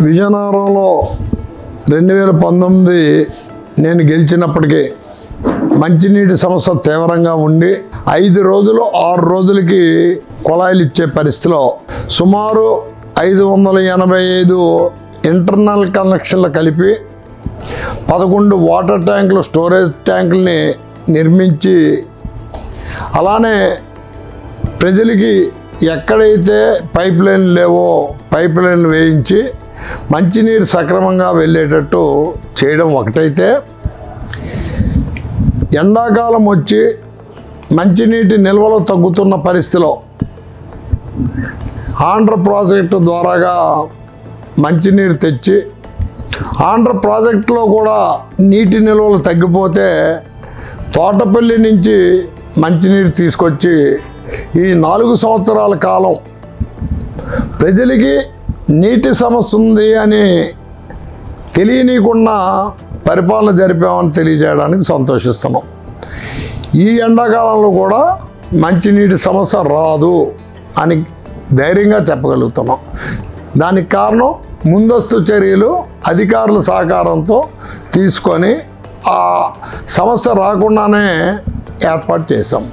విజయనగరంలో 2019 నేను గెలిచినప్పటికీ మంచినీటి సమస్య తీవ్రంగా ఉండి 5 రోజులు 6 రోజులకి కుళాయిలు ఇచ్చే పరిస్థితిలో సుమారు 585 ఇంటర్నల్ కనెక్షన్లు కలిపి 11 వాటర్ ట్యాంకులు స్టోరేజ్ ట్యాంకుల్ని నిర్మించి అలానే ప్రజలకి ఎక్కడైతే పైప్ లైన్లు లేవో పైప్ లైన్లు వేయించి మంచినీరు సక్రమంగా వెళ్ళేటట్టు చేయడం ఒకటైతే ఎండాకాలం వచ్చి మంచినీటి నిల్వలు తగ్గుతున్న పరిస్థితిలో ఆంధ్ర ప్రాజెక్టు ద్వారాగా మంచినీరు తెచ్చి ఆంధ్ర ప్రాజెక్టులో కూడా నీటి నిల్వలు తగ్గిపోతే తోటపల్లి నుంచి మంచినీరు తీసుకొచ్చి ఈ 4 సంవత్సరాల కాలం ప్రజలకి నీటి సమస్య ఉంది అని తెలియనీయకుండా పరిపాలన జరిపామని తెలియజేయడానికి సంతోషిస్తున్నాం. ఈ ఎండాకాలంలో కూడా మంచినీటి సమస్య రాదు అని ధైర్యంగా చెప్పగలుగుతున్నాం. దానికి కారణం ముందస్తు చర్యలు అధికారుల సహకారంతో తీసుకొని ఆ సమస్య రాకుండానే ఏర్పాటు చేశాం.